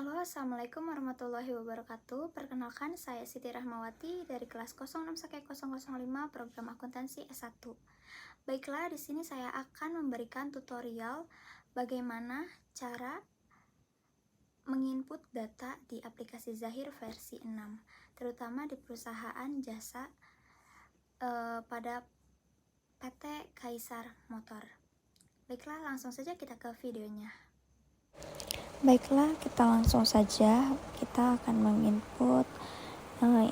Halo, Assalamualaikum warahmatullahi wabarakatuh. Perkenalkan, saya Siti Rahmawati dari kelas 06-005 program akuntansi S1. Baiklah, di sini saya akan memberikan tutorial bagaimana cara menginput data di aplikasi Zahir versi 6, terutama di perusahaan jasa pada PT Kaisar Motor. Baiklah, langsung saja kita ke videonya. Baiklah, kita langsung saja. Kita akan menginput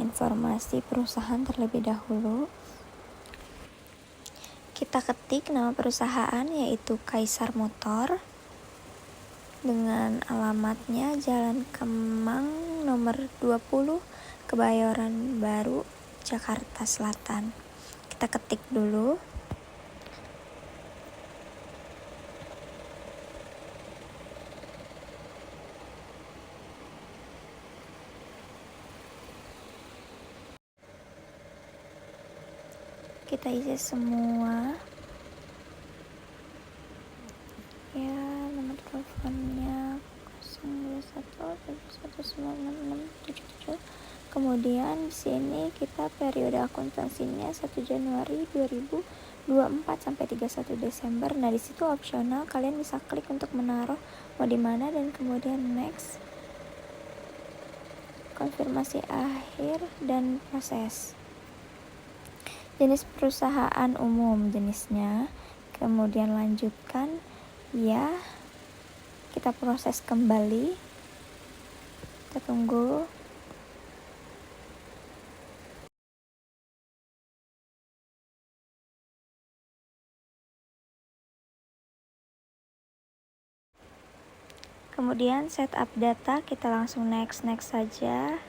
informasi perusahaan terlebih dahulu. Kita ketik nama perusahaan yaitu Kaisar Motor dengan alamatnya Jalan Kemang nomor 20, Kebayoran Baru, Jakarta Selatan. Kita ketik dulu. Kita isi semua ya, nomor teleponnya 02171966677. Kemudian di sini kita periode akuntansinya 1 Januari 2024 sampai 31 Desember. Nah, di situ opsional, kalian bisa klik untuk menaruh mau di mana dan kemudian next. Konfirmasi akhir dan proses. Jenis perusahaan umum jenisnya, kemudian lanjutkan ya, kita proses kembali, kita tunggu. Kemudian setup data, kita langsung next saja.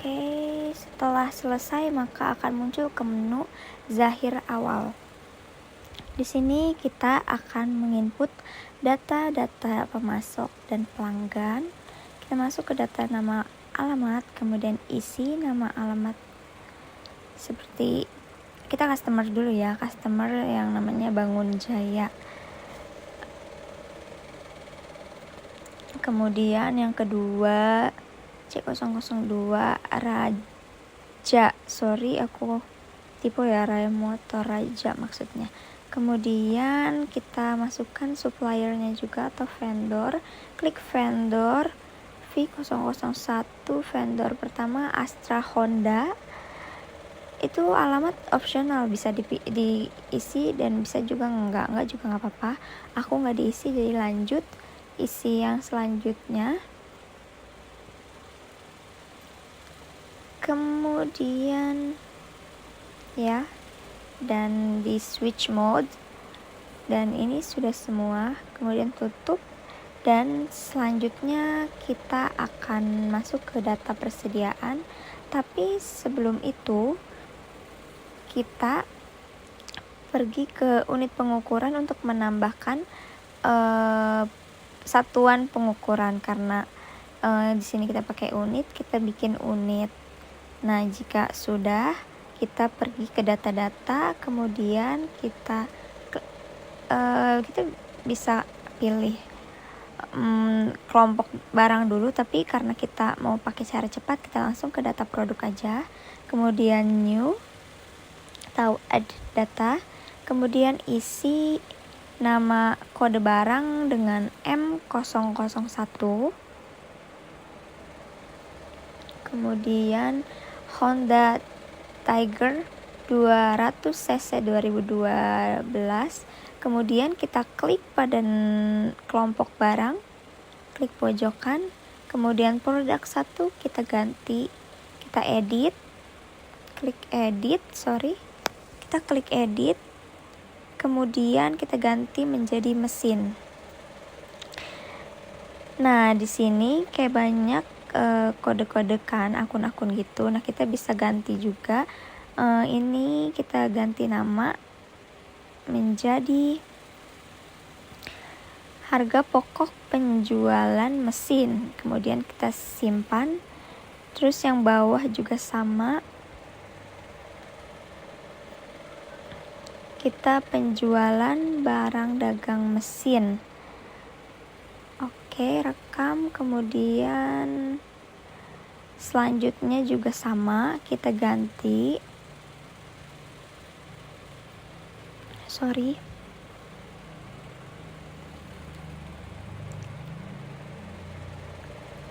Oke, setelah selesai maka akan muncul ke menu Zahir awal. Di sini kita akan menginput data-data pemasok dan pelanggan. Kita masuk ke data nama alamat, kemudian isi nama alamat. Seperti kita customer dulu ya, customer yang namanya Bangun Jaya. Kemudian yang kedua C002 Raja. Sorry, aku tipe ya, Raya Motor Raja maksudnya. Kemudian kita masukkan suppliernya juga atau vendor. Klik vendor V001, vendor pertama Astra Honda. Itu alamat opsional, bisa diisi dan bisa juga enggak juga nggak apa-apa. Aku nggak diisi, jadi lanjut isi yang selanjutnya. Kemudian ya, dan di switch mode, dan ini sudah semua. Kemudian tutup, dan selanjutnya kita akan masuk ke data persediaan. Tapi sebelum itu kita pergi ke unit pengukuran untuk menambahkan satuan pengukuran, karena di sini kita pakai unit, kita bikin unit. Nah, jika sudah, kita pergi ke data-data, kemudian kita bisa pilih kelompok barang dulu, tapi karena kita mau pakai cara cepat, kita langsung ke data produk aja. Kemudian new atau add data, kemudian isi nama kode barang dengan M001, kemudian Honda Tiger 200 cc 2012. Kemudian kita klik pada kelompok barang, klik pojokan, kemudian produk 1 kita ganti, kita edit, kita klik edit, kemudian kita ganti menjadi mesin. Nah, di sini kayak banyak kode-kode kan, akun-akun gitu. Nah, kita bisa ganti juga. Ini kita ganti nama menjadi harga pokok penjualan mesin. Kemudian kita simpan. Terus yang bawah juga sama. Kita penjualan barang dagang mesin. Oke, rekam. Kemudian selanjutnya juga sama, kita ganti. Sorry.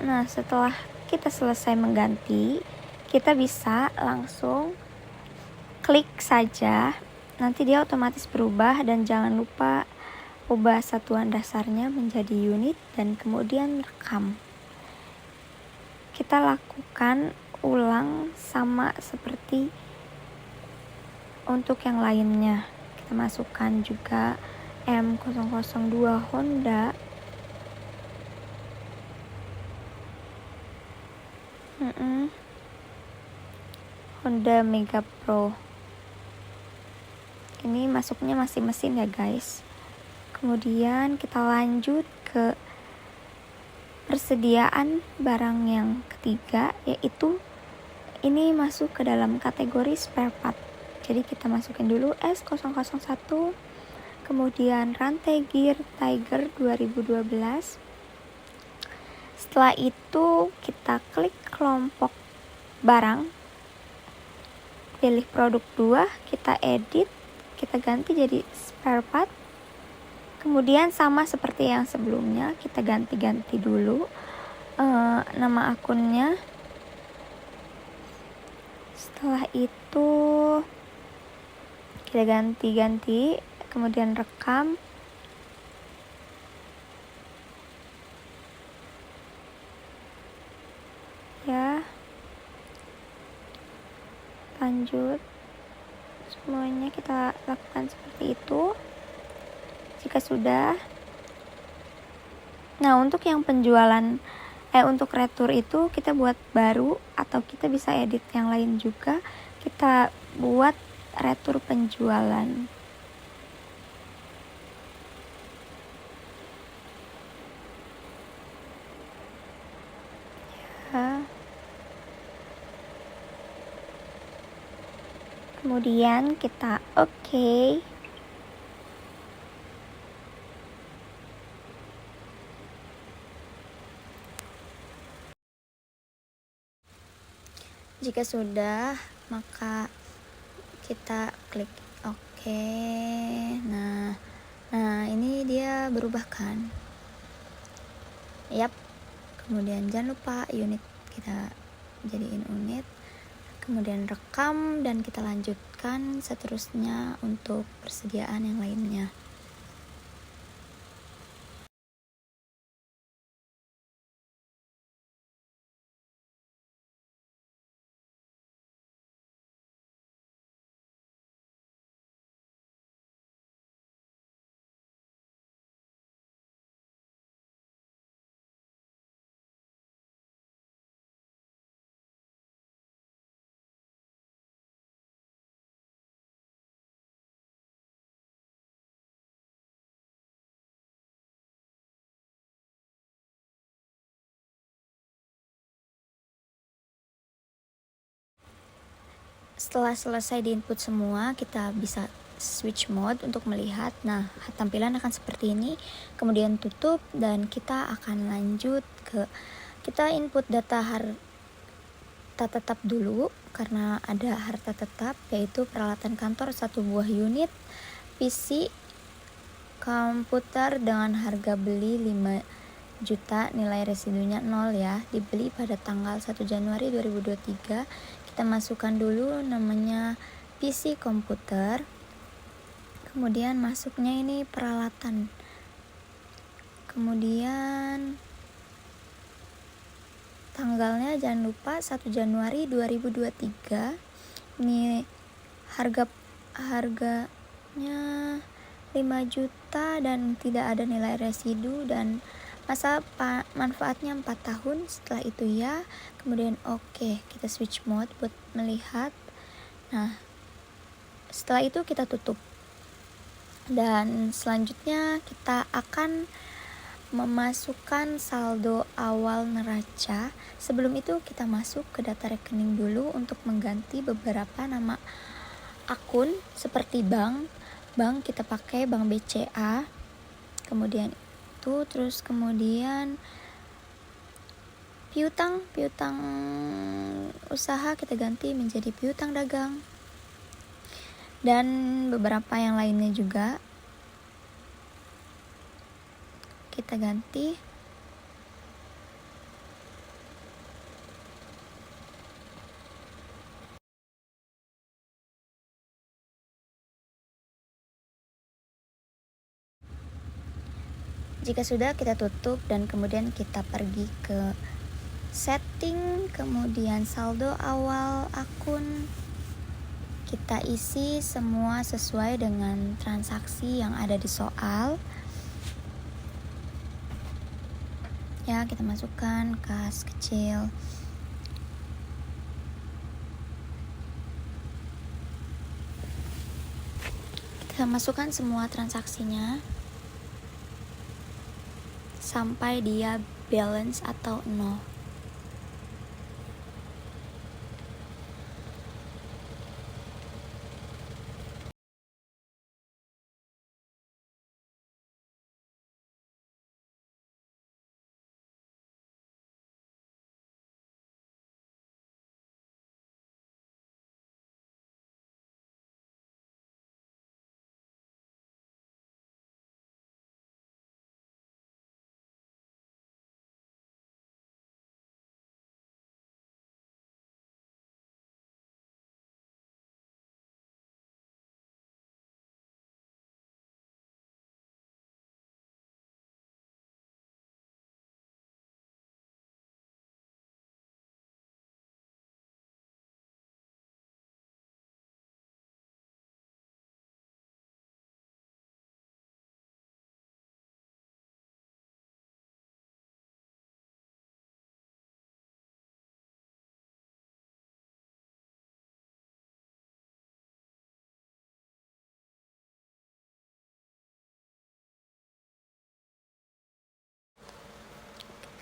Nah, setelah kita selesai mengganti, kita bisa langsung klik saja. Nanti dia otomatis berubah, dan jangan lupa ubah satuan dasarnya menjadi unit dan kemudian rekam. Kita lakukan ulang sama seperti untuk yang lainnya. Kita masukkan juga M002 Honda. Honda Mega Pro. Ini masuknya masih mesin ya guys. Kemudian kita lanjut ke persediaan barang yang ketiga, yaitu ini masuk ke dalam kategori spare part. Jadi kita masukin dulu S001, kemudian rantai gear Tiger 2012. Setelah itu kita klik kelompok barang, pilih produk 2, kita edit, kita ganti jadi spare part. Kemudian sama seperti yang sebelumnya, kita ganti-ganti dulu nama akunnya. Setelah itu kita ganti-ganti, kemudian rekam. Ya, lanjut. Semuanya kita lakukan seperti itu. Jika sudah, nah untuk yang penjualan untuk retur itu kita buat baru, atau kita bisa edit yang lain juga. Kita buat retur penjualan. Ya. Kemudian kita oke. Jika sudah, maka kita klik oke. Nah ini dia berubah kan? Yap. Kemudian jangan lupa unit, kita jadiin unit. Kemudian rekam, dan kita lanjutkan seterusnya untuk persediaan yang lainnya. Setelah selesai diinput semua, kita bisa switch mode untuk melihat. Nah, tampilan akan seperti ini. Kemudian tutup, dan kita akan lanjut ke kita input data harta tetap dulu, karena ada harta tetap, yaitu peralatan kantor 1 buah unit, PC, komputer dengan harga beli 5 juta, nilai residunya 0 ya, dibeli pada tanggal 1 Januari 2023. Kita masukkan dulu namanya PC komputer. Kemudian masuknya ini peralatan. Kemudian tanggalnya jangan lupa 1 Januari 2023. Ini harganya 5 juta dan tidak ada nilai residu, dan masa manfaatnya 4 tahun. Setelah itu ya, kemudian oke, kita switch mode buat melihat. Nah, setelah itu kita tutup, dan selanjutnya kita akan memasukkan saldo awal neraca. Sebelum itu kita masuk ke data rekening dulu untuk mengganti beberapa nama akun, seperti bank kita pakai bank BCA. Kemudian itu. Terus kemudian piutang usaha kita ganti menjadi piutang dagang, dan beberapa yang lainnya juga kita ganti. Jika sudah, kita tutup dan kemudian kita pergi ke setting, kemudian saldo awal akun. Kita isi semua sesuai dengan transaksi yang ada di soal. Ya, kita masukkan kas kecil. Kita masukkan semua transaksinya sampai dia balance atau 0.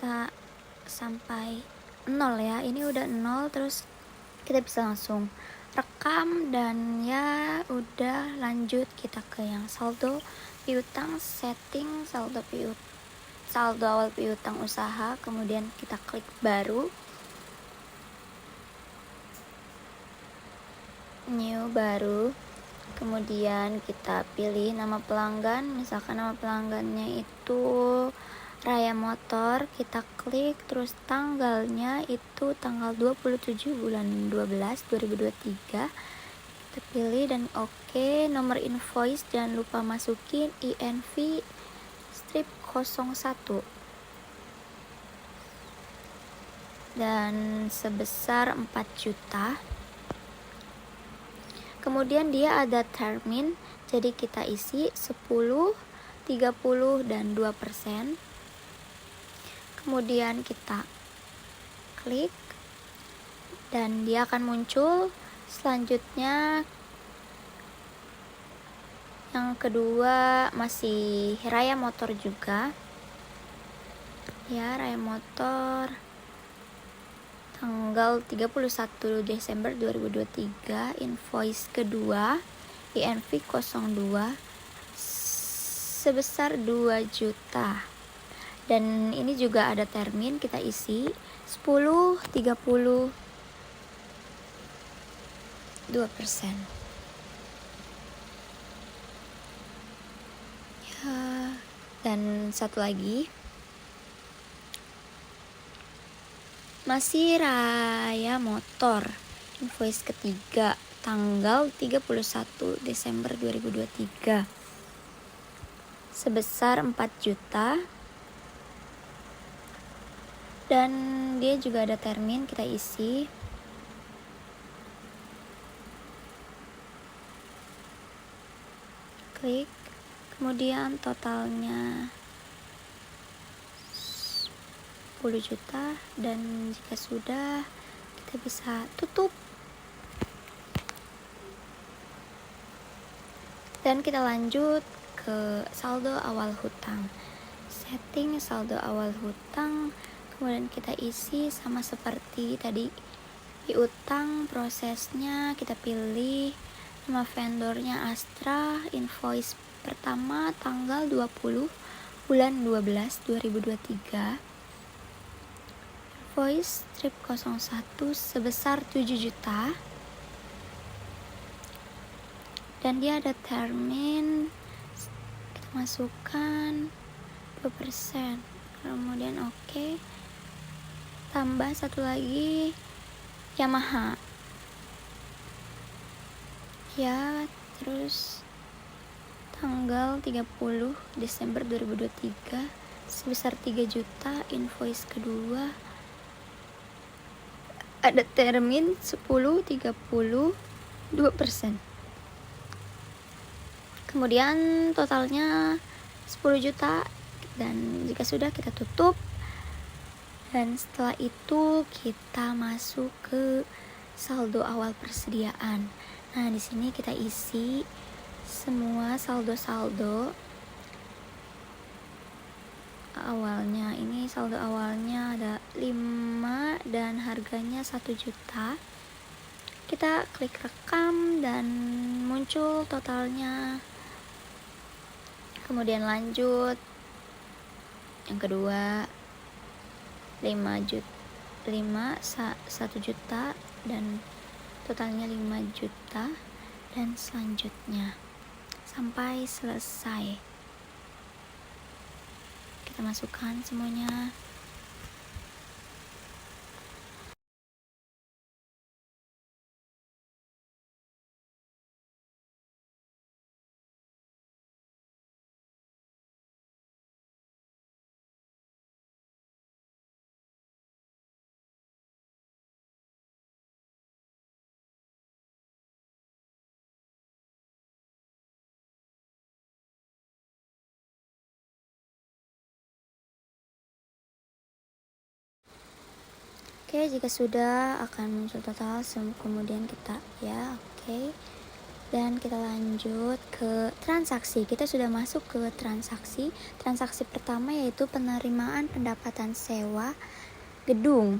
Kita sampai 0 ya. Ini udah 0, terus kita bisa langsung rekam dan ya udah lanjut kita ke yang saldo piutang, setting saldo awal piutang usaha, kemudian kita klik baru, new baru, kemudian kita pilih nama pelanggan. Misalkan nama pelanggannya itu Raya Motor, kita klik, terus tanggalnya itu tanggal 27 bulan 12 2023. Kita pilih dan oke. Nomor invoice jangan lupa masukin INV strip 01 dan sebesar 4 juta. Kemudian dia ada termin, jadi kita isi 10, 30 dan 2%. Kemudian kita klik dan dia akan muncul. Selanjutnya yang kedua masih Raya Motor juga ya, Raya Motor tanggal 31 Desember 2023. Invoice kedua INV 02 sebesar 2 juta. Dan ini juga ada termin, kita isi 10, 30, 2%. Ya, dan satu lagi masih Raya Motor, invoice ketiga tanggal 31 Desember 2023 sebesar 4 juta. Dan dia juga ada termin, kita isi klik, kemudian totalnya 10 juta. Dan jika sudah, kita bisa tutup dan kita lanjut ke saldo awal hutang. Setting saldo awal hutang, kemudian kita isi sama seperti tadi piutang. Prosesnya kita pilih nama vendornya Astra, invoice pertama tanggal 20 bulan 12 2023, invoice strip 01 sebesar 7 juta, dan dia ada termin, kita masukkan 2%, kemudian oke. Tambah satu lagi Yamaha ya, terus tanggal 30 Desember 2023 sebesar 3 juta. Invoice kedua ada termin 10-30 2%. Kemudian totalnya 10 juta, dan jika sudah kita tutup. Dan setelah itu kita masuk ke saldo awal persediaan. Nah, di sini kita isi semua saldo-saldo awalnya. Ini saldo awalnya ada 5 dan harganya 1 juta. Kita klik rekam dan muncul totalnya. Kemudian lanjut. Yang kedua 1 juta dan totalnya 5 juta, dan selanjutnya sampai selesai. Kita masukkan semuanya. Oke, jika sudah akan muncul total, kemudian kita oke. Dan kita lanjut ke transaksi. Kita sudah masuk ke transaksi. Transaksi pertama yaitu penerimaan pendapatan sewa gedung.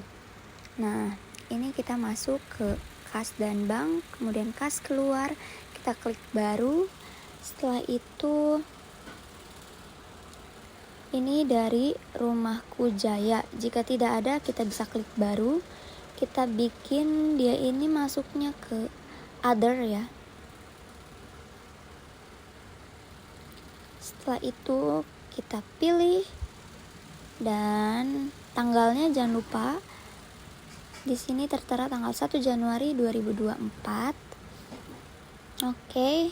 Nah, ini kita masuk ke kas dan bank, kemudian kas keluar, kita klik baru. Setelah itu ini dari Rumahku Jaya. Jika tidak ada, kita bisa klik baru. Kita bikin dia ini masuknya ke other ya. Setelah itu kita pilih, dan tanggalnya jangan lupa. Di sini tertera tanggal 1 Januari 2024. Oke.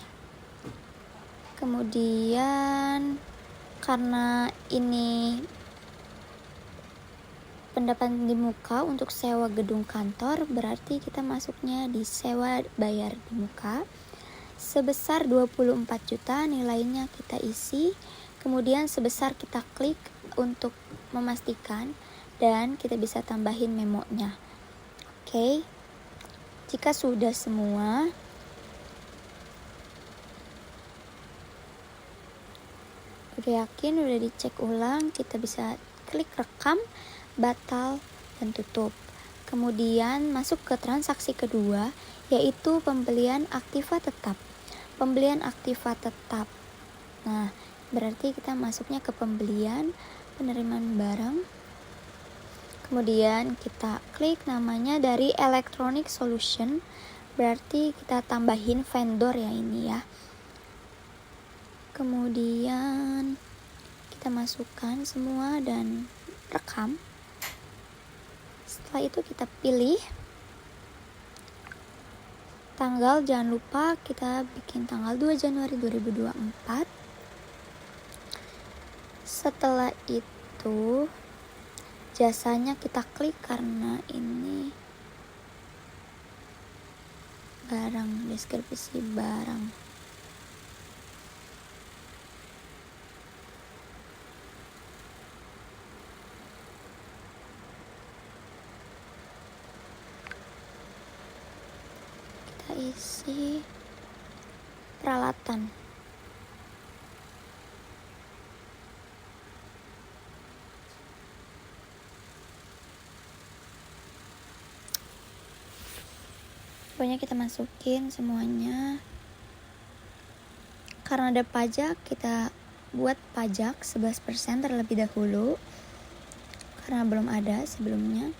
Kemudian karena ini pendapatan di muka untuk sewa gedung kantor, berarti kita masuknya di sewa bayar di muka sebesar 24 juta. Nilainya kita isi, kemudian sebesar kita klik untuk memastikan, dan kita bisa tambahin memonya. Oke. Jika sudah semua, udah yakin, udah dicek ulang, kita bisa klik rekam, batal, dan tutup. Kemudian masuk ke transaksi kedua, yaitu pembelian aktiva tetap. Pembelian aktiva tetap. Nah, berarti kita masuknya ke pembelian, penerimaan barang. Kemudian kita klik namanya dari Electronic Solution, berarti kita tambahin vendor ya ini ya. Kemudian kita masukkan semua dan rekam. Setelah itu kita pilih tanggal, jangan lupa kita bikin tanggal 2 Januari 2024. Setelah itu jasanya kita klik karena ini barang, deskripsi barang. Isi peralatan. Pokoknya kita masukin semuanya. Karena ada pajak, kita buat pajak 11% terlebih dahulu karena belum ada sebelumnya.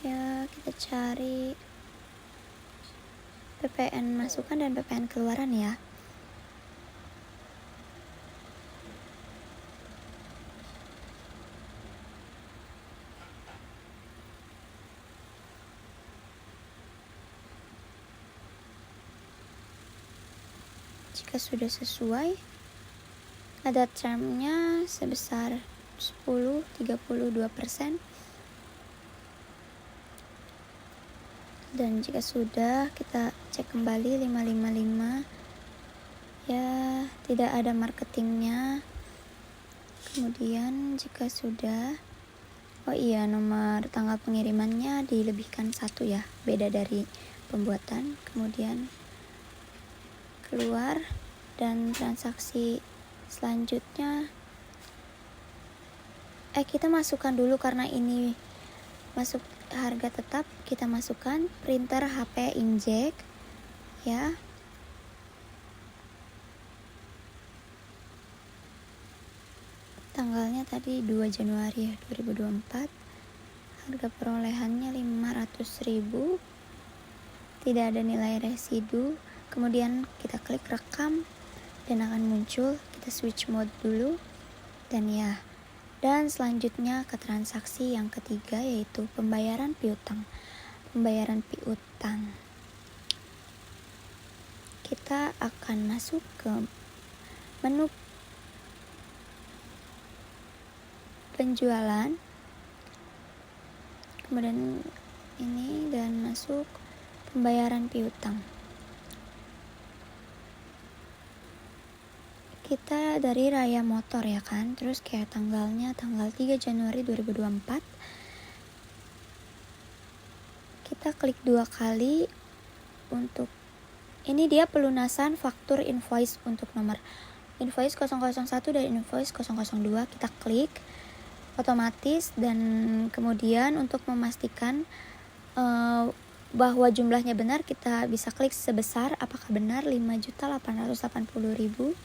Ya, kita cari PPN masukan dan PPN keluaran ya. Jika sudah sesuai, ada termnya sebesar 10,32%. Dan jika sudah, kita cek kembali 555. Ya, tidak ada marketingnya. Kemudian jika sudah, oh iya, nomor tanggal pengirimannya dilebihkan 1 ya, beda dari pembuatan. Kemudian keluar, dan transaksi selanjutnya kita masukkan dulu karena ini masuk harga tetap. Kita masukkan printer HP inkjet ya. Tanggalnya tadi 2 Januari 2024. Harga perolehannya 500.000. Tidak ada nilai residu. Kemudian kita klik rekam dan akan muncul. Kita switch mode dulu dan ya. Dan selanjutnya ke transaksi yang ketiga, yaitu pembayaran piutang. Pembayaran piutang. Kita akan masuk ke menu penjualan. Kemudian ini dan masuk pembayaran piutang. Kita dari Raya Motor ya kan. Terus kayak tanggalnya tanggal 3 Januari 2024. Kita klik 2 kali untuk ini dia pelunasan faktur invoice untuk nomor invoice 001 dan invoice 002. Kita klik otomatis, dan kemudian untuk memastikan bahwa jumlahnya benar, kita bisa klik sebesar apakah benar 5.880.000.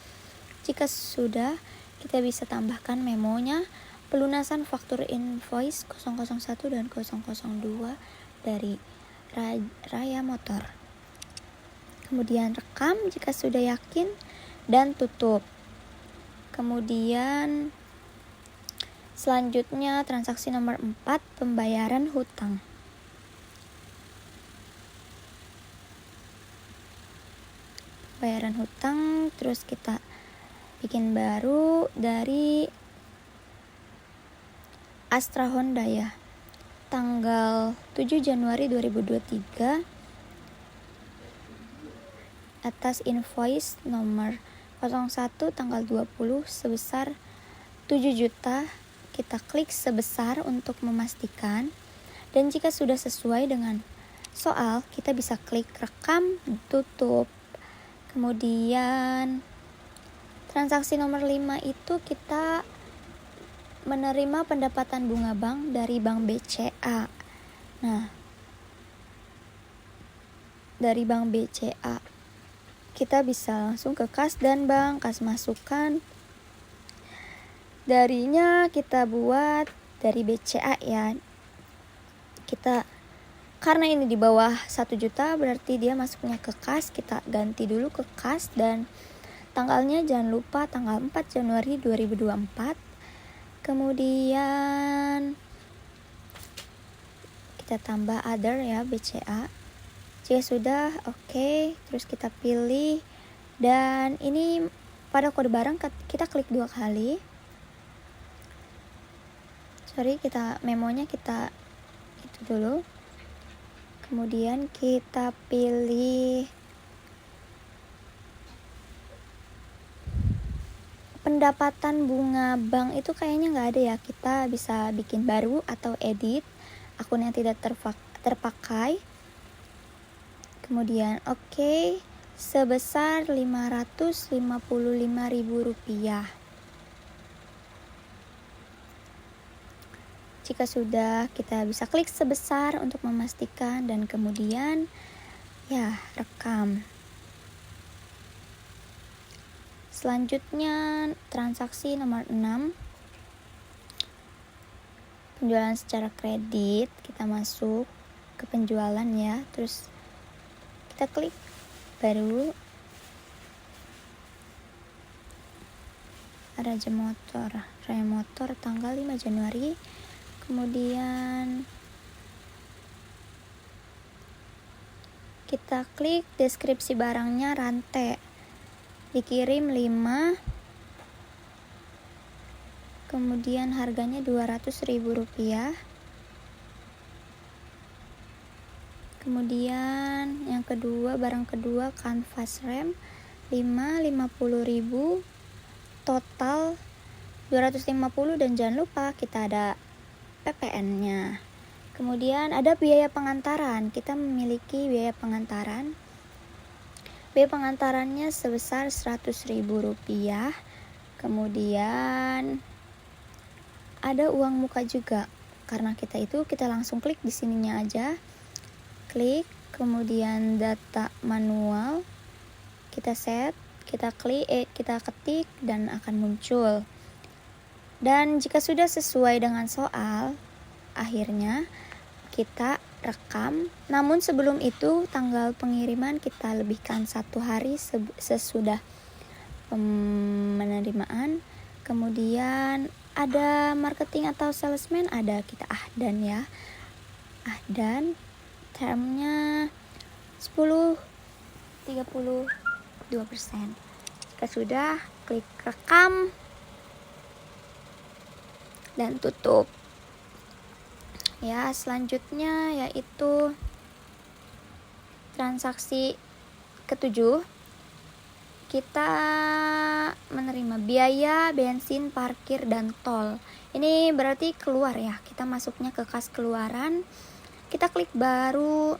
Jika sudah, kita bisa tambahkan memonya pelunasan faktur invoice 001 dan 002 dari Raya Motor. Kemudian rekam jika sudah yakin dan tutup. Kemudian selanjutnya transaksi nomor 4, pembayaran hutang. Pembayaran hutang, terus kita bikin baru dari Astra Honda ya. Tanggal 7 Januari 2023 atas invoice nomor 01 tanggal 20 sebesar 7 juta. Kita klik sebesar untuk memastikan, dan jika sudah sesuai dengan soal, kita bisa klik rekam, tutup. Kemudian transaksi nomor 5 itu kita menerima pendapatan bunga bank dari Bank BCA. Nah, dari Bank BCA kita bisa langsung ke kas dan bank, kas masukan. Darinya kita buat dari BCA ya. Kita karena ini di bawah 1 juta berarti dia masuknya ke kas. Kita ganti dulu ke kas, dan tanggalnya jangan lupa tanggal 4 Januari 2024. Kemudian kita tambah other ya, BCA. Jika sudah oke, terus kita pilih, dan ini pada kode barang kita klik 2 kali. Kita memonya kita itu dulu. Kemudian kita pilih pendapatan bunga bank, itu kayaknya nggak ada ya. Kita bisa bikin baru atau edit akun yang tidak terpakai. Kemudian oke, sebesar Rp555.000. Jika sudah, kita bisa klik sebesar untuk memastikan dan kemudian ya rekam. Selanjutnya transaksi nomor 6, penjualan secara kredit. Kita masuk ke penjualan ya, terus kita klik baru Raya Motor tanggal 5 Januari. Kemudian kita klik deskripsi barangnya rantai, dikirim 5, kemudian harganya Rp200.000. Kemudian yang kedua, barang kedua kanvas rem 50.000, total 250, dan jangan lupa kita ada PPN-nya. Kemudian ada biaya pengantaran. Kita memiliki biaya pengantaran. Biaya pengantarannya sebesar Rp100.000. Kemudian ada uang muka juga. Karena kita langsung klik di sininya aja. Klik, kemudian data manual. Kita set, kita klik, kita ketik dan akan muncul. Dan jika sudah sesuai dengan soal, akhirnya kita rekam. Namun sebelum itu, tanggal pengiriman kita lebihkan 1 hari sesudah penerimaan. Kemudian ada marketing atau salesman, ada kita ahdan ya. Ahdan, termnya 10-32%. Jika sudah, klik rekam dan tutup. Ya, selanjutnya yaitu transaksi ke-7. Kita menerima biaya bensin, parkir, dan tol. Ini berarti keluar ya. Kita masuknya ke kas keluaran. Kita klik baru.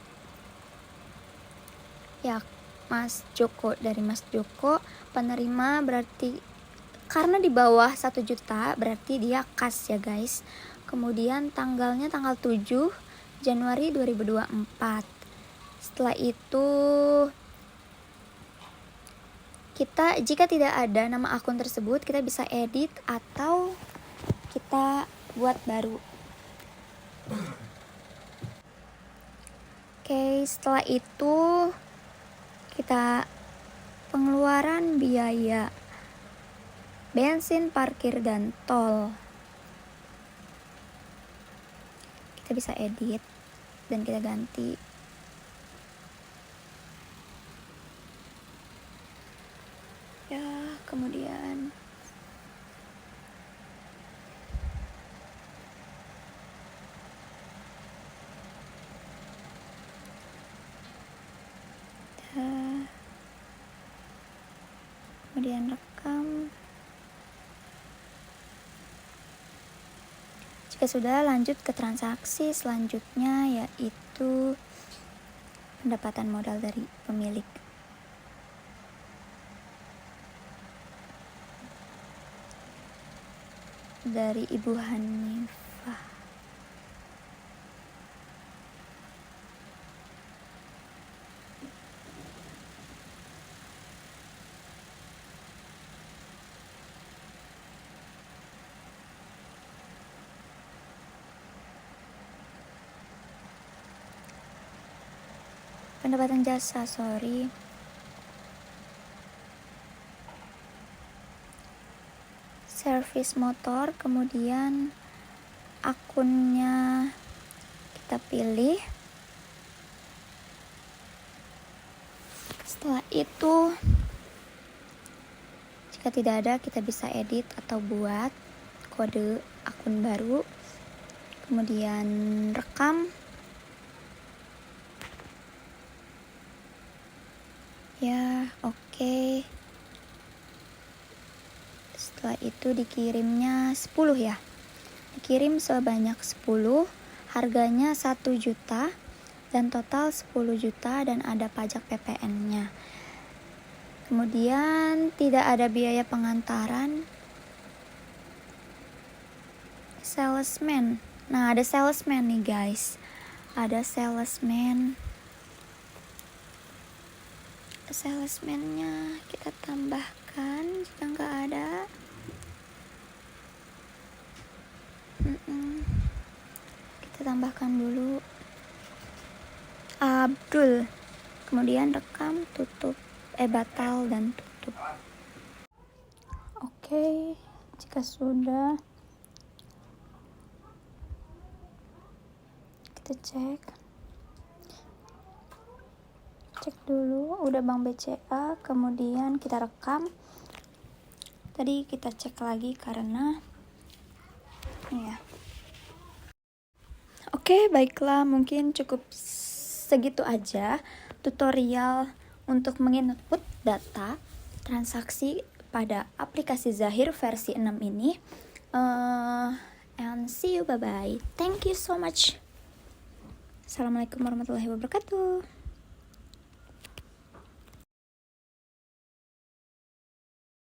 Ya, Mas Joko, dari Mas Joko. Penerima berarti karena di bawah 1 juta berarti dia kas ya guys. Kemudian tanggalnya tanggal 7 Januari 2024. Setelah itu kita, jika tidak ada nama akun tersebut, kita bisa edit atau kita buat baru. Oke, setelah itu kita pengeluaran biaya bensin, parkir, dan tol. Kita bisa edit dan kita ganti. Ya, kemudian rekam. Jika sudah, lanjut ke transaksi selanjutnya yaitu pendapatan modal dari pemilik. Dari Ibu Hanifah. Pendapatan jasa, servis motor, kemudian akunnya kita pilih. Setelah itu, jika tidak ada, kita bisa edit atau buat kode akun baru. Kemudian rekam. Ya, oke. Setelah itu dikirimnya 10 ya. Dikirim sebanyak 10, harganya 1 juta dan total 10 juta dan ada pajak PPN-nya. Kemudian tidak ada biaya pengantaran. Salesman Nah, ada salesman nih guys. Ada salesmannya kita tambahkan jika nggak ada. Kita tambahkan dulu Abdul, kemudian rekam, tutup, batal dan tutup. Oke, jika sudah, kita cek dulu udah Bank BCA, kemudian kita rekam. Tadi kita cek lagi karena ya. Oke, baiklah, mungkin cukup segitu aja tutorial untuk menginput data transaksi pada aplikasi Zahir versi 6 ini. And see you, bye bye. Thank you so much. Assalamualaikum warahmatullahi wabarakatuh.